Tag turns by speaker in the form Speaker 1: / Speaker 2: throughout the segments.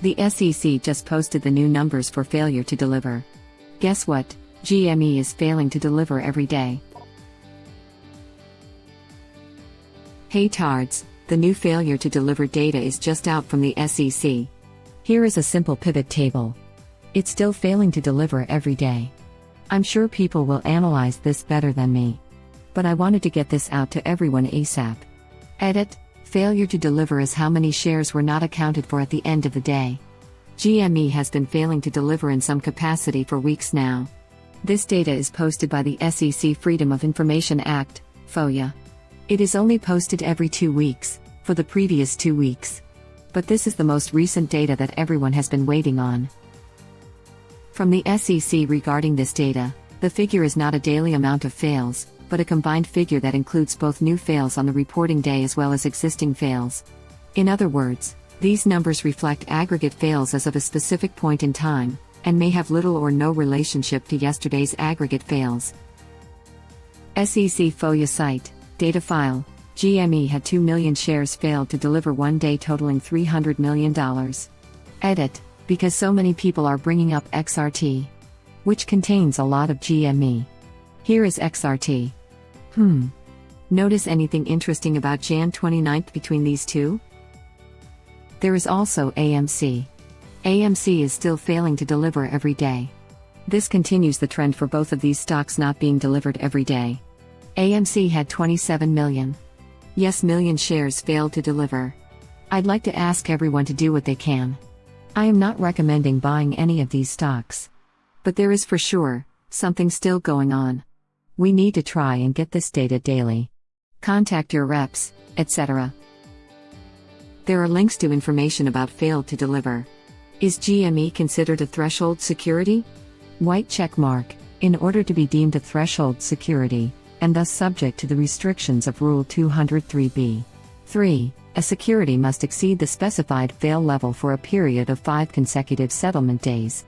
Speaker 1: The SEC just posted the new numbers for failure to deliver. Guess what? GME is failing to deliver every day. Hey tards, the new failure to deliver data is just out from the SEC. Here is a simple pivot table. It's still failing to deliver every day. I'm sure people will analyze this better than me. But I wanted to get this out to everyone ASAP. Edit: failure to deliver is how many shares were not accounted for at the end of the day. GME has been failing to deliver in some capacity for weeks now. This data is posted by the SEC Freedom of Information Act, FOIA. It is only posted every 2 weeks, for the previous 2 weeks. But this is the most recent data that everyone has been waiting on. From the SEC regarding this data, the figure is not a daily amount of fails, but a combined figure that includes both new fails on the reporting day as well as existing fails. In other words, these numbers reflect aggregate fails as of a specific point in time, and may have little or no relationship to yesterday's aggregate fails. SEC FOIA site, data file, GME had 2 million shares failed to deliver one day totaling $300 million. Edit: because so many people are bringing up XRT, which contains a lot of GME. Here is XRT. Notice anything interesting about Jan 29th between these two? There is also AMC. AMC is still failing to deliver every day. This continues the trend for both of these stocks not being delivered every day. AMC had 27 million. Yes, million shares failed to deliver. I'd like to ask everyone to do what they can. I am not recommending buying any of these stocks. But there is for sure something still going on. We need to try and get this data daily. Contact your reps, etc. There are links to information about failed to deliver. Is GME considered a threshold security? White check mark, in order to be deemed a threshold security, and thus subject to the restrictions of Rule 203b. 3. A security must exceed the specified fail level for a period of 5 consecutive settlement days.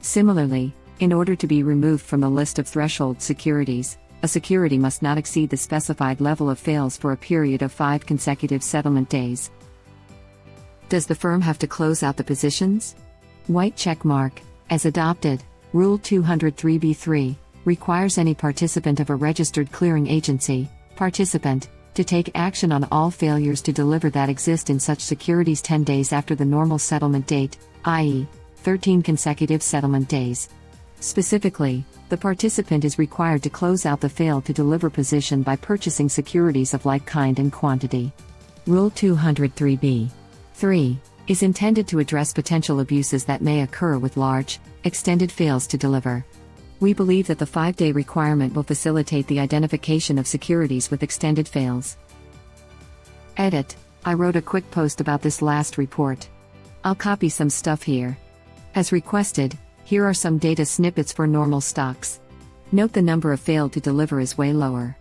Speaker 1: Similarly, in order to be removed from the list of threshold securities, a security must not exceed the specified level of fails for a period of 5 consecutive settlement days. Does the firm have to close out the positions? White check mark, as adopted, Rule 203b3, requires any participant of a registered clearing agency, participant, to take action on all failures to deliver that exist in such securities 10 days after the normal settlement date, i.e., 13 consecutive settlement days. Specifically, the participant is required to close out the fail to deliver position by purchasing securities of like kind and quantity. Rule 203b. 3. Is intended to address potential abuses that may occur with large, extended fails to deliver. We believe that the 5-day requirement will facilitate the identification of securities with extended fails. Edit: I wrote a quick post about this last report. I'll copy some stuff here. As requested, here are some data snippets for normal stocks. Note the number of failed to deliver is way lower.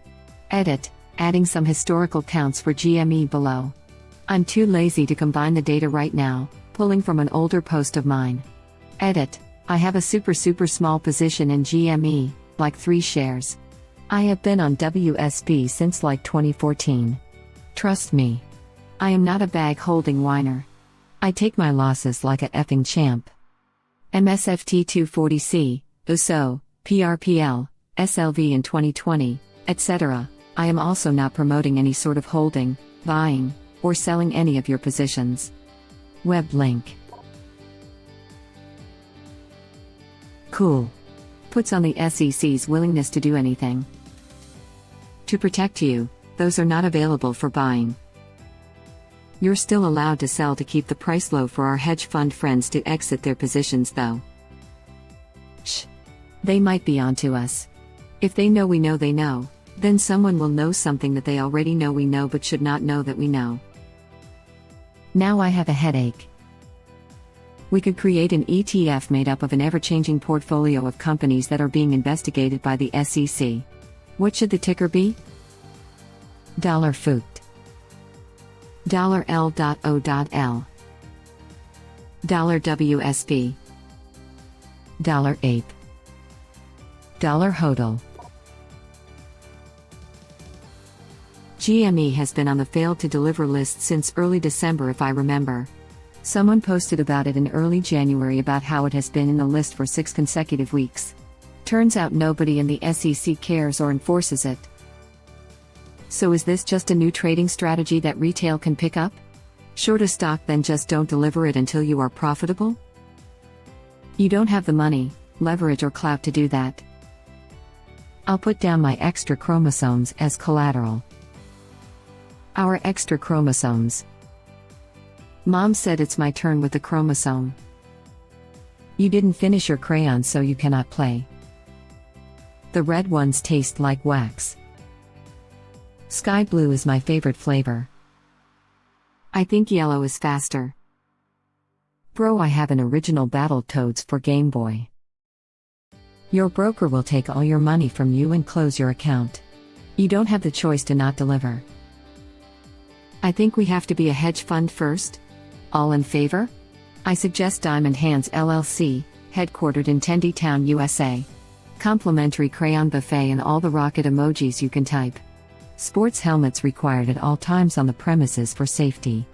Speaker 1: Edit: adding some historical counts for GME below. I'm too lazy to combine the data right now, pulling from an older post of mine. Edit: I have a super small position in GME, like 3 shares. I have been on WSB since like 2014. Trust me. I am not a bag-holding whiner. I take my losses like a effing champ. MSFT 240C, USO, PRPL, SLV in 2020, etc. I am also not promoting any sort of holding, buying, or selling any of your positions. Web link. Cool. Puts on the SEC's willingness to do anything. To protect you, those are not available for buying. You're still allowed to sell to keep the price low for our hedge fund friends to exit their positions though. Shh. They might be onto us. If they know we know they know, then someone will know something that they already know we know but should not know that we know. Now I have a headache. We could create an ETF made up of an ever-changing portfolio of companies that are being investigated by the SEC. What should the ticker be? $FOOT. $L.O.L. $WSB. $APE. $HODL. GME has been on the failed to deliver list since early December if I remember. Someone posted about it in early January about how it has been in the list for 6 consecutive weeks. Turns out nobody in the SEC cares or enforces it. So is this just a new trading strategy that retail can pick up? Short a stock, then just don't deliver it until you are profitable? You don't have the money, leverage, or clout to do that. I'll put down my extra chromosomes as collateral. Our extra chromosomes. Mom said it's my turn with the chromosome. You didn't finish your crayon, so you cannot play. The red ones taste like wax. Sky blue is my favorite flavor. I think yellow is faster. Bro, I have an original Battletoads for Game Boy. Your broker will take all your money from you and close your account. You don't have the choice to not deliver. I think we have to be a hedge fund first. All in favor? I suggest Diamond Hands LLC, headquartered in Tendytown, USA. Complimentary crayon buffet and all the rocket emojis you can type. Sports helmets required at all times on the premises for safety.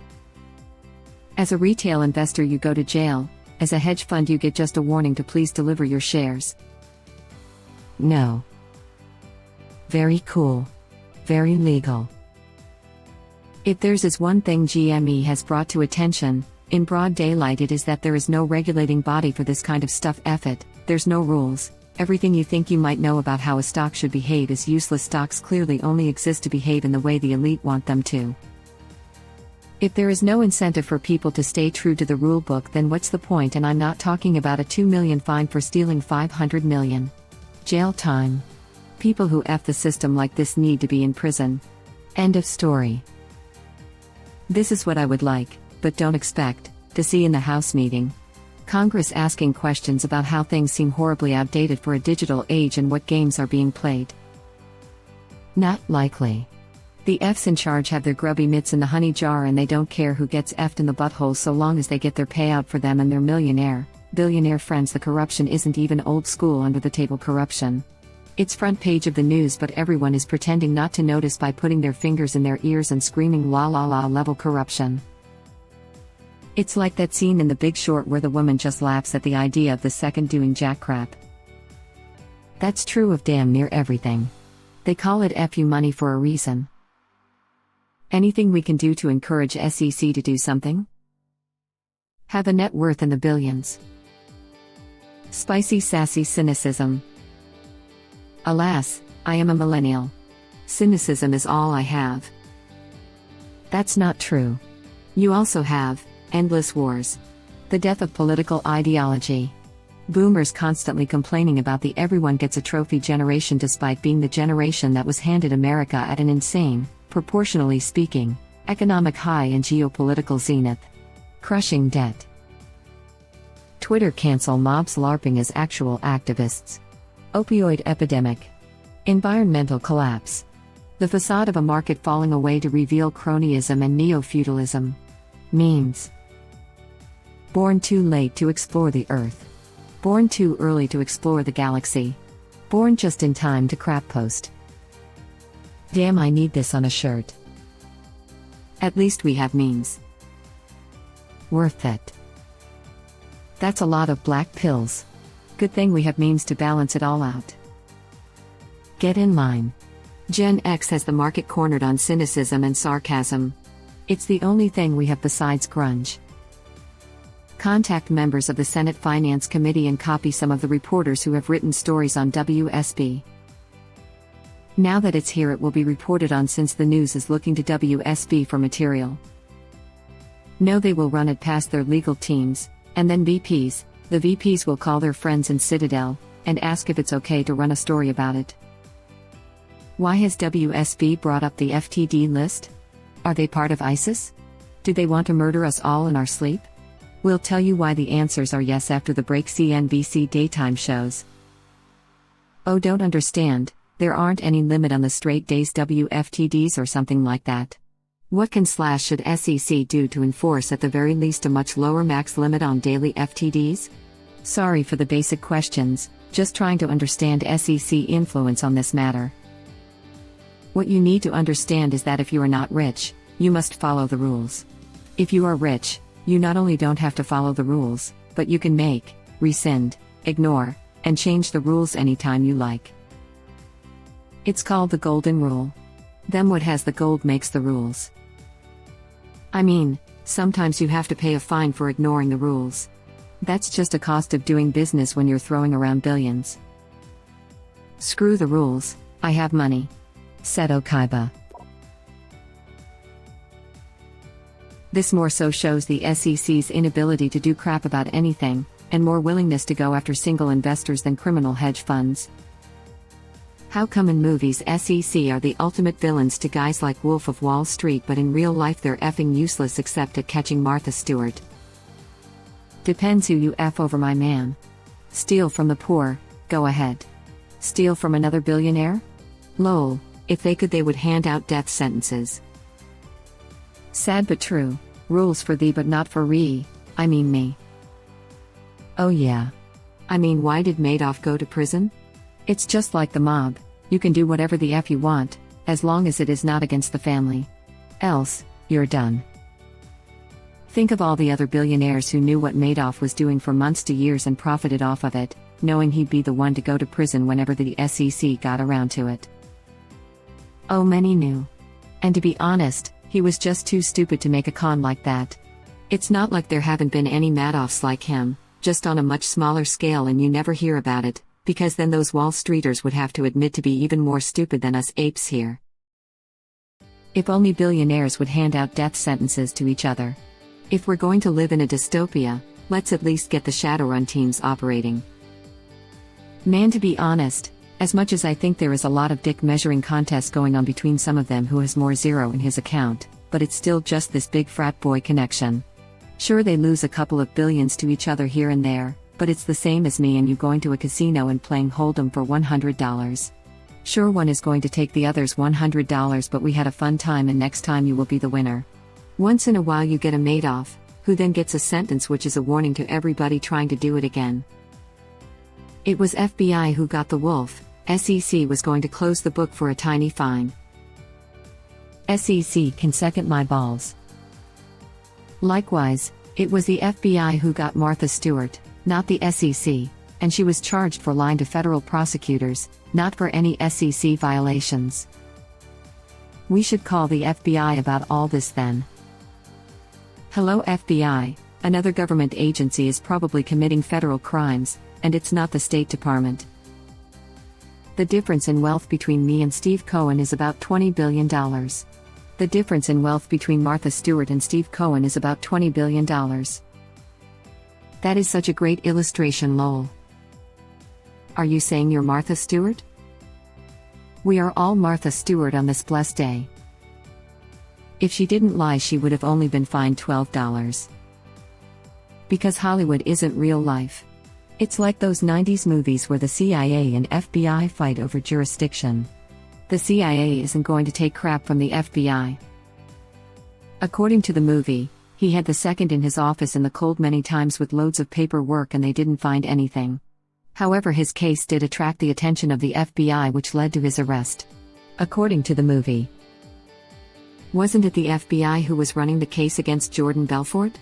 Speaker 1: As a retail investor, you go to jail. As a hedge fund, you get just a warning to please deliver your shares. No. Very cool. Very legal. If there's one thing GME has brought to attention, in broad daylight, it is that there is no regulating body for this kind of stuff. F it, there's no rules. Everything you think you might know about how a stock should behave is useless. Stocks clearly only exist to behave in the way the elite want them to. If there is no incentive for people to stay true to the rule book, then what's the point? And I'm not talking about a $2 million fine for stealing $500 million. Jail time. People who F the system like this need to be in prison. End of story. This is what I would like, but don't expect, to see in the House meeting. Congress asking questions about how things seem horribly outdated for a digital age and what games are being played. Not likely. The Fs in charge have their grubby mitts in the honey jar, and they don't care who gets F'd in the butthole so long as they get their payout for them and their billionaire friends. The corruption isn't even old school under the table corruption. It's front page of the news, but everyone is pretending not to notice by putting their fingers in their ears and screaming la la la level corruption. It's like that scene in The Big Short where the woman just laughs at the idea of the second doing jack crap. That's true of damn near everything. They call it FU money for a reason. Anything we can do to encourage SEC to do something? Have a net worth in the billions. Spicy sassy cynicism. Alas, I am a millennial. Cynicism is all I have. That's not true. You also have endless wars. The death of political ideology. Boomers constantly complaining about the everyone gets a trophy generation despite being the generation that was handed America at an insane, proportionally speaking, economic high and geopolitical zenith. Crushing debt. Twitter cancel mobs LARPing as actual activists. Opioid epidemic. Environmental collapse. The facade of a market falling away to reveal cronyism and neo-feudalism. Memes. Born too late to explore the Earth. Born too early to explore the galaxy. Born just in time to crap post. Damn, I need this on a shirt. At least we have memes. Worth it. That's a lot of black pills. Good thing we have memes to balance it all out. Get in line. Gen X has the market cornered on cynicism and sarcasm. It's the only thing we have besides grunge. Contact members of the Senate Finance Committee and copy some of the reporters who have written stories on WSB. Now that it's here, it will be reported on since the news is looking to WSB for material. No, they will run it past their legal teams, and then VPs. The VPs will call their friends in Citadel, and ask if it's okay to run a story about it. Why has WSB brought up the FTD list? Are they part of ISIS? Do they want to murder us all in our sleep? We'll tell you why the answers are yes after the break. CNBC daytime shows. Oh, don't understand, there aren't any limit on the straight days WFTDs or something like that. What can / should SEC do to enforce at the very least a much lower max limit on daily FTDs? Sorry for the basic questions, just trying to understand SEC influence on this matter. What you need to understand is that if you are not rich, you must follow the rules. If you are rich, You not only don't have to follow the rules, but you can make, rescind, ignore, and change the rules anytime you like. It's called the golden rule. Them what has the gold makes the rules. I mean, sometimes you have to pay a fine for ignoring the rules. That's just a cost of doing business when you're throwing around billions. Screw the rules, I have money, said Okaiba. This more so shows the SEC's inability to do crap about anything, and more willingness to go after single investors than criminal hedge funds. How come in movies SEC are the ultimate villains to guys like Wolf of Wall Street, but in real life they're effing useless except at catching Martha Stewart? Depends who you F over, my man. Steal from the poor, go ahead. Steal from another billionaire? Lol, if they could they would hand out death sentences. Sad but true, rules for thee but not for me. Oh yeah. I mean, why did Madoff go to prison? It's just like the mob, you can do whatever the F you want, as long as it is not against the family. Else, you're done. Think of all the other billionaires who knew what Madoff was doing for months to years and profited off of it, knowing he'd be the one to go to prison whenever the SEC got around to it. Oh, many knew. And to be honest, he was just too stupid to make a con like that. It's not like there haven't been any Madoffs like him, just on a much smaller scale, and you never hear about it, because then those Wall Streeters would have to admit to be even more stupid than us apes here. If only billionaires would hand out death sentences to each other. If we're going to live in a dystopia, let's at least get the Shadowrun teams operating. Man, to be honest, as much as I think there is a lot of dick measuring contest going on between some of them who has more zero in his account, but it's still just this big frat boy connection. Sure, they lose a couple of billions to each other here and there, but it's the same as me and you going to a casino and playing Hold'em for $100. Sure, one is going to take the other's $100, but we had a fun time and next time you will be the winner. Once in a while you get a Madoff, who then gets a sentence which is a warning to everybody trying to do it again. It was FBI who got the wolf, SEC was going to close the book for a tiny fine. SEC can second my balls. Likewise, it was the FBI who got Martha Stewart, not the SEC, and she was charged for lying to federal prosecutors, not for any SEC violations. We should call the FBI about all this then. Hello FBI, another government agency is probably committing federal crimes, and it's not the State Department. The difference in wealth between me and Steve Cohen is about $20 billion. The difference in wealth between Martha Stewart and Steve Cohen is about $20 billion. That is such a great illustration, lol. Are you saying you're Martha Stewart? We are all Martha Stewart on this blessed day. If she didn't lie, she would have only been fined $12. Because Hollywood isn't real life. It's like those 90s movies where the CIA and FBI fight over jurisdiction. The CIA isn't going to take crap from the FBI. According to the movie, he had the second in his office in the cold many times with loads of paperwork and they didn't find anything. However, his case did attract the attention of the FBI, which led to his arrest. According to the movie. Wasn't it the FBI who was running the case against Jordan Belfort?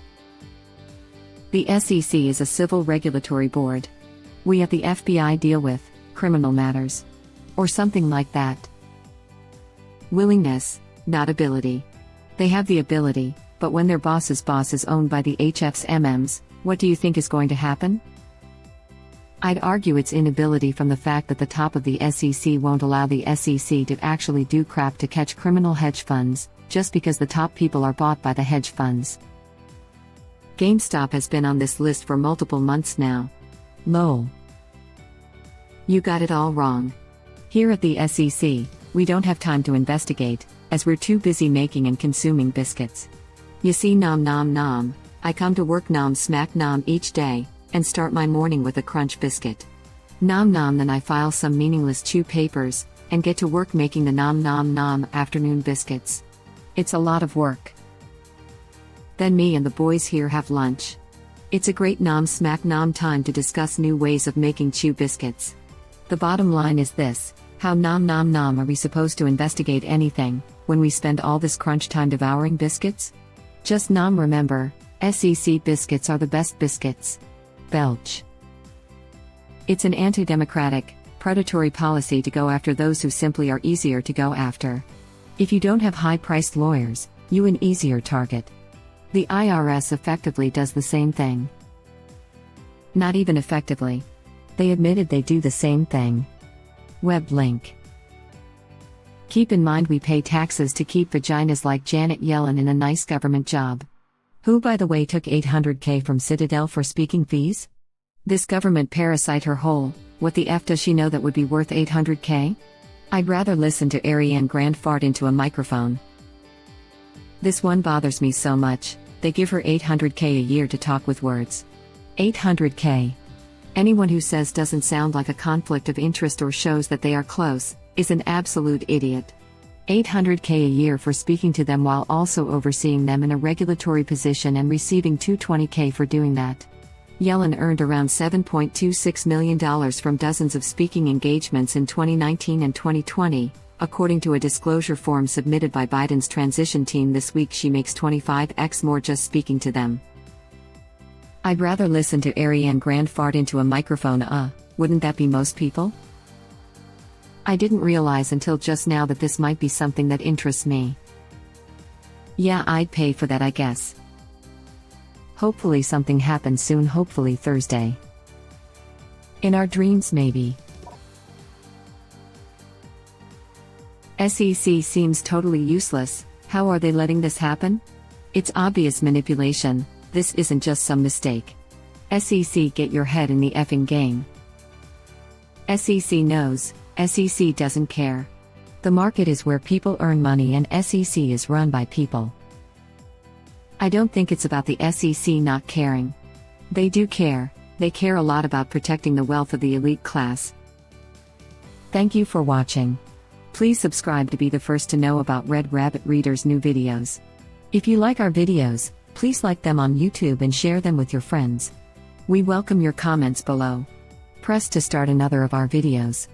Speaker 1: The SEC is a civil regulatory board. We at the FBI deal with criminal matters. Or something like that. Willingness, not ability. They have the ability, but when their boss's boss is owned by the HF's MMs, what do you think is going to happen? I'd argue it's inability from the fact that the top of the SEC won't allow the SEC to actually do crap to catch criminal hedge funds, just because the top people are bought by the hedge funds. GameStop has been on this list for multiple months now. Lol. You got it all wrong. Here at the SEC, we don't have time to investigate, as we're too busy making and consuming biscuits. You see, nom nom nom, I come to work nom smack nom each day, and start my morning with a crunch biscuit. Nom nom, then I file some meaningless chew papers, and get to work making the nom nom nom afternoon biscuits. It's a lot of work. Then me and the boys here have lunch. It's a great nom smack nom time to discuss new ways of making chew biscuits. The bottom line is this: how nom nom nom are we supposed to investigate anything, when we spend all this crunch time devouring biscuits? Just nom. Remember, SEC biscuits are the best biscuits. Belch. It's an anti-democratic, predatory policy to go after those who simply are easier to go after. If you don't have high-priced lawyers, you an easier target. The IRS effectively does the same thing. Not even effectively. They admitted they do the same thing. Web link. Keep in mind we pay taxes to keep vaginas like Janet Yellen in a nice government job. Who, by the way, took $800K from Citadel for speaking fees? This government parasite her whole, what the F does she know that would be worth $800K? I'd rather listen to Ariane Grande fart into a microphone. This one bothers me so much, they give her $800K a year to talk with words. $800K. Anyone who says doesn't sound like a conflict of interest or shows that they are close, is an absolute idiot. $800K a year for speaking to them while also overseeing them in a regulatory position and receiving $220K for doing that. Yellen earned around $7.26 million from dozens of speaking engagements in 2019 and 2020, according to a disclosure form submitted by Biden's transition team this week. She makes 25x more just speaking to them. I'd rather listen to Ariane Grande fart into a microphone, wouldn't that be most people? I didn't realize until just now that this might be something that interests me. Yeah, I'd pay for that, I guess. Hopefully something happens soon, hopefully Thursday. In our dreams, maybe. SEC seems totally useless. How are they letting this happen? It's obvious manipulation. This isn't just some mistake. SEC, get your head in the effing game. SEC knows. SEC doesn't care. The market is where people earn money and SEC is run by people. I don't think it's about the SEC not caring. They do care. They care a lot about protecting the wealth of the elite class. Thank you for watching. Please subscribe to be the first to know about Red Rabbit Reader's new videos. If you like our videos, please like them on YouTube and share them with your friends. We welcome your comments below. Press to start another of our videos.